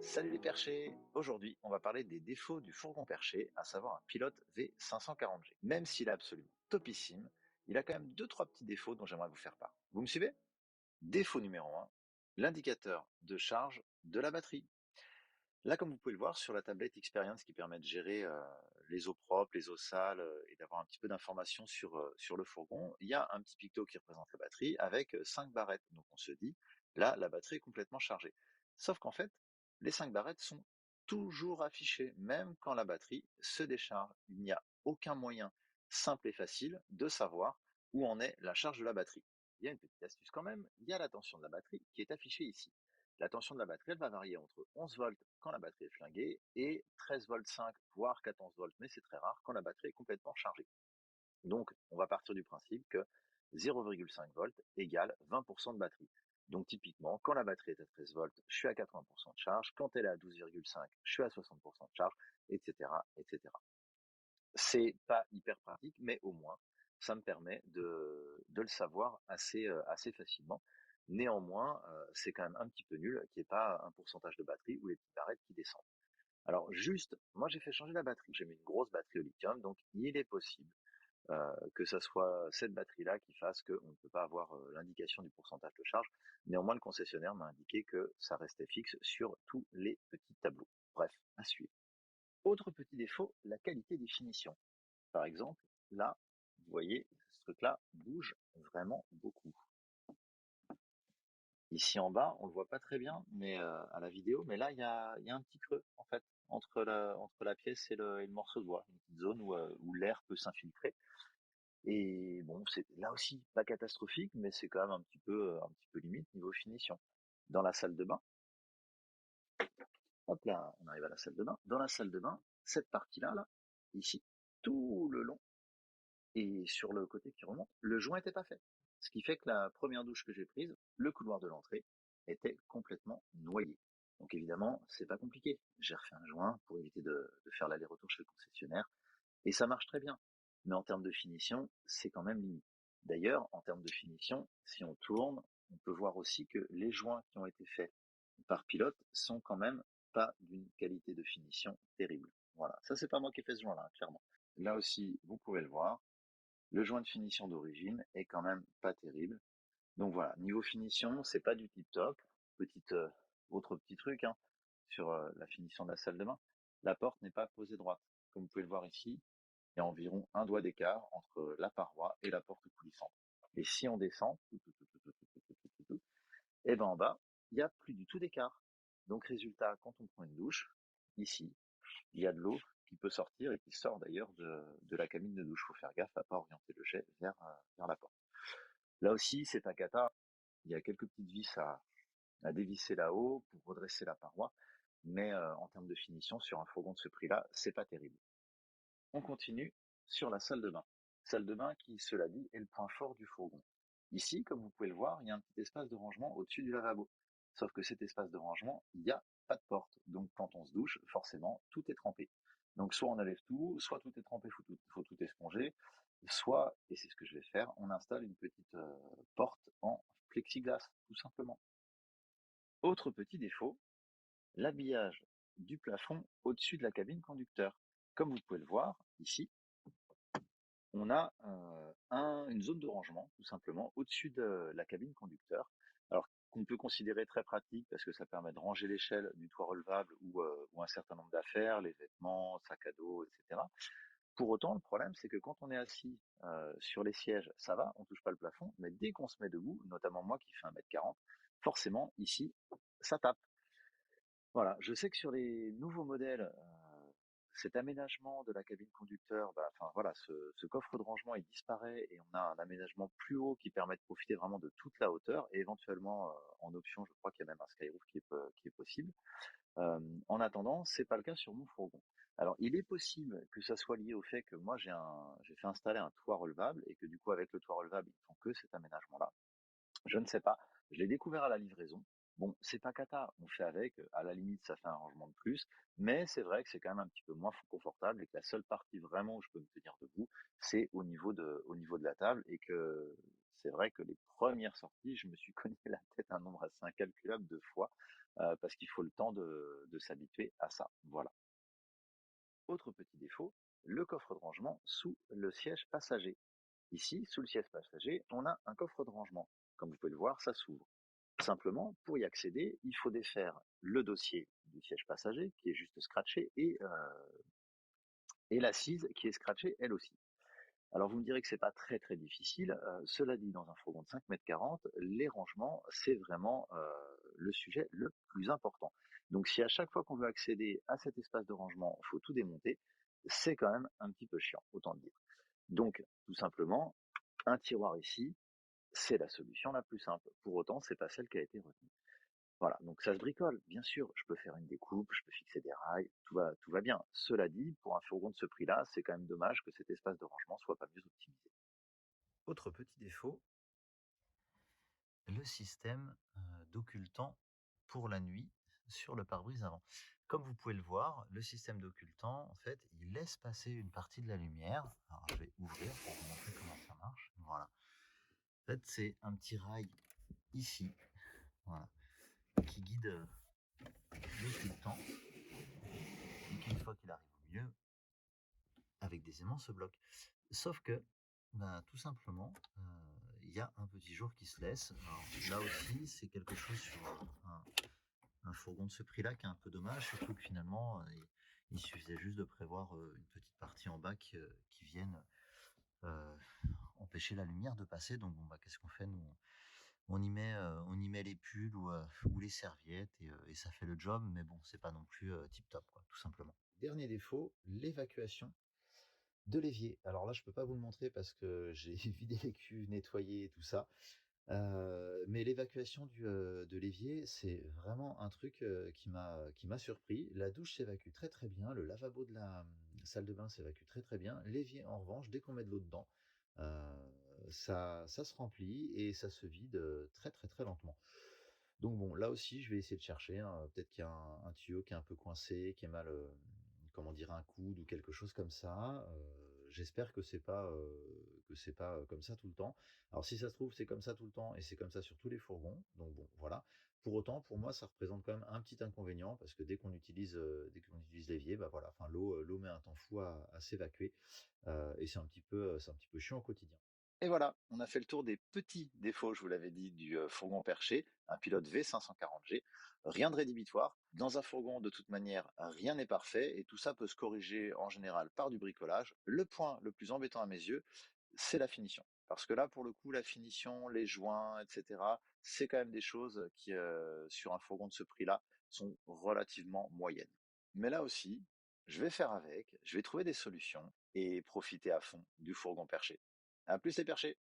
Salut les perchés! Aujourd'hui, on va parler des défauts du fourgon perché, à savoir un pilote V540G. Même s'il est absolument topissime, il a quand même deux trois petits défauts dont j'aimerais vous faire part. Vous me suivez? Défaut numéro un, l'indicateur de charge de la batterie. Là, comme vous pouvez le voir sur la tablette Experience qui permet de gérer les eaux propres, les eaux sales et d'avoir un petit peu d'informations sur le fourgon, il y a un petit picto qui représente la batterie avec 5 barrettes. Donc on se dit, là, la batterie est complètement chargée. Sauf qu'en fait, les 5 barrettes sont toujours affichées, même quand la batterie se décharge. Il n'y a aucun moyen simple et facile de savoir où en est la charge de la batterie. Il y a une petite astuce quand même, il y a la tension de la batterie qui est affichée ici. La tension de la batterie, elle va varier entre 11 volts quand la batterie est flinguée et 13 volts 5, voire 14 volts, mais c'est très rare quand la batterie est complètement chargée. Donc, on va partir du principe que 0,5 volts égale 20% de batterie. Donc, typiquement, quand la batterie est à 13 volts, je suis à 80% de charge. Quand elle est à 12,5, je suis à 60% de charge, etc., etc. C'est pas hyper pratique, mais au moins, ça me permet de le savoir assez facilement. Néanmoins, c'est quand même un petit peu nul qu'il n'y ait pas un pourcentage de batterie ou les petites barrettes qui descendent. Alors juste, moi j'ai fait changer la batterie. J'ai mis une grosse batterie au lithium, donc il est possible que ça soit cette batterie-là qui fasse qu'on ne peut pas avoir l'indication du pourcentage de charge. Néanmoins, le concessionnaire m'a indiqué que ça restait fixe sur tous les petits tableaux. Bref, à suivre. Autre petit défaut, la qualité des finitions. Par exemple, là, vous voyez, ce truc-là bouge vraiment beaucoup. Ici en bas, on le voit pas très bien, mais à la vidéo, mais là, il y a un petit creux, en fait, entre la pièce et le morceau de bois, une petite zone où l'air peut s'infiltrer. Et bon, c'est là aussi pas catastrophique, mais c'est quand même un petit peu limite niveau finition. Dans la salle de bain, hop là, on arrive à la salle de bain. Dans la salle de bain, cette partie-là, là, ici, tout le long, et sur le côté qui remonte, le joint n'était pas fait. Ce qui fait que la première douche que j'ai prise, le couloir de l'entrée était complètement noyé. Donc évidemment, c'est pas compliqué. J'ai refait un joint pour éviter de faire l'aller-retour chez le concessionnaire, et ça marche très bien. Mais en termes de finition, c'est quand même limite. D'ailleurs, en termes de finition, si on tourne, on peut voir aussi que les joints qui ont été faits par Pilote sont quand même pas d'une qualité de finition terrible. Voilà, ça c'est pas moi qui ai fait ce joint-là, clairement. Là aussi, vous pouvez le voir, le joint de finition d'origine est quand même pas terrible. Donc voilà, niveau finition, c'est pas du tip top. Autre petit truc hein, sur la finition de la salle de bain. La porte n'est pas posée droite. Comme vous pouvez le voir ici, il y a environ un doigt d'écart entre la paroi et la porte coulissante. Et si on descend, et ben en bas, il n'y a plus du tout d'écart. Donc résultat, quand on prend une douche, ici, il y a de l'eau qui peut sortir et qui sort d'ailleurs de la cabine de douche. Il faut faire gaffe à pas orienter le jet vers la porte. Là aussi, c'est un cata. Il y a quelques petites vis à dévisser là-haut pour redresser la paroi. Mais en termes de finition, sur un fourgon de ce prix-là, c'est pas terrible. On continue sur la salle de bain. Salle de bain qui, cela dit, est le point fort du fourgon. Ici, comme vous pouvez le voir, il y a un petit espace de rangement au-dessus du lavabo. Sauf que cet espace de rangement, il n'y a pas de porte. Donc quand on se douche, forcément, tout est trempé. Donc soit on enlève tout, soit tout est trempé, faut tout éponger, soit, et c'est ce que je vais faire, on installe une petite porte en plexiglas, tout simplement. Autre petit défaut, l'habillage du plafond au-dessus de la cabine conducteur. Comme vous pouvez le voir ici, on a une zone de rangement, tout simplement, au-dessus de la cabine conducteur. Alors qu'on peut considérer très pratique parce que ça permet de ranger l'échelle du toit relevable ou un certain nombre d'affaires, les vêtements, sacs à dos, etc. Pour autant, le problème, c'est que quand on est assis sur les sièges, ça va, on touche pas le plafond, mais dès qu'on se met debout, notamment moi qui fais 1m40, forcément, ici, ça tape. Voilà, je sais que sur les nouveaux modèles, cet aménagement de la cabine conducteur, enfin voilà, ce coffre de rangement il disparaît et on a un aménagement plus haut qui permet de profiter vraiment de toute la hauteur et éventuellement en option, je crois qu'il y a même un skyroof qui est possible. En attendant, c'est pas le cas sur mon fourgon. Alors, il est possible que ça soit lié au fait que moi j'ai fait installer un toit relevable et que du coup avec le toit relevable ils font que cet aménagement-là. Je ne sais pas. Je l'ai découvert à la livraison. Bon, c'est pas cata, on fait avec, à la limite ça fait un rangement de plus, mais c'est vrai que c'est quand même un petit peu moins confortable et que la seule partie vraiment où je peux me tenir debout, c'est au niveau de la table et que c'est vrai que les premières sorties, je me suis cogné la tête un nombre assez incalculable de fois, parce qu'il faut le temps de s'habituer à ça, voilà. Autre petit défaut, le coffre de rangement sous le siège passager. Ici, sous le siège passager, on a un coffre de rangement. Comme vous pouvez le voir, ça s'ouvre. Simplement, pour y accéder, il faut défaire le dossier du siège passager, qui est juste scratché, et l'assise qui est scratchée elle aussi. Alors vous me direz que c'est pas très très difficile. Cela dit, dans un fourgon de 5,40 m, les rangements, c'est vraiment le sujet le plus important. Donc si à chaque fois qu'on veut accéder à cet espace de rangement, il faut tout démonter, c'est quand même un petit peu chiant, autant le dire. Donc tout simplement, un tiroir ici, c'est la solution la plus simple. Pour autant, c'est pas celle qui a été retenue. Voilà, donc ça se bricole, bien sûr, je peux faire une découpe, je peux fixer des rails, tout va bien. Cela dit, pour un fourgon de ce prix-là, c'est quand même dommage que cet espace de rangement soit pas mieux optimisé. Autre petit défaut, le système d'occultant pour la nuit sur le pare-brise avant. Comme vous pouvez le voir, le système d'occultant, en fait, il laisse passer une partie de la lumière. Alors, je vais ouvrir pour vous montrer comment ça marche. Voilà. En fait, c'est un petit rail ici, voilà, qui guide l'occultant et qu'une fois qu'il arrive au milieu, avec des aimants se bloque. Sauf que, ben, tout simplement, il y a un petit jour qui se laisse. Alors, là aussi, c'est quelque chose sur un fourgon de ce prix-là qui est un peu dommage, surtout que finalement, il suffisait juste de prévoir une petite partie en bas qui vienne euh, empêcher la lumière de passer. Donc, bon, bah, qu'est-ce qu'on fait? Nous, on y met les pulls ou les serviettes et ça fait le job, mais bon, c'est pas non plus tip top, quoi, tout simplement. Dernier défaut, l'évacuation de l'évier. Alors là, je peux pas vous le montrer parce que j'ai vidé les cuves, nettoyé tout ça. Mais l'évacuation de l'évier, c'est vraiment un truc qui m'a surpris. La douche s'évacue très très bien, le lavabo de la salle de bain s'évacue très très bien. L'évier, en revanche, dès qu'on met de l'eau dedans, ça se remplit et ça se vide très très très lentement. Donc bon, là aussi, je vais essayer de chercher, hein. Peut-être qu'il y a un tuyau qui est un peu coincé, qui est mal, comment dire, un coude ou quelque chose comme ça. J'espère que c'est pas comme ça tout le temps. Alors si ça se trouve, c'est comme ça tout le temps et c'est comme ça sur tous les fourgons. Donc bon, voilà. Pour autant, pour moi, ça représente quand même un petit inconvénient parce que dès qu'on utilise l'évier, bah voilà, enfin l'eau met un temps fou à s'évacuer et c'est un petit peu chiant au quotidien. Et voilà, on a fait le tour des petits défauts, je vous l'avais dit, du fourgon perché, un pilote V540G. Rien de rédhibitoire. Dans un fourgon, de toute manière, rien n'est parfait et tout ça peut se corriger en général par du bricolage. Le point le plus embêtant à mes yeux, c'est la finition. Parce que là, pour le coup, la finition, les joints, etc., c'est quand même des choses qui, sur un fourgon de ce prix-là, sont relativement moyennes. Mais là aussi, je vais faire avec, je vais trouver des solutions et profiter à fond du fourgon perché. À plus les perchés!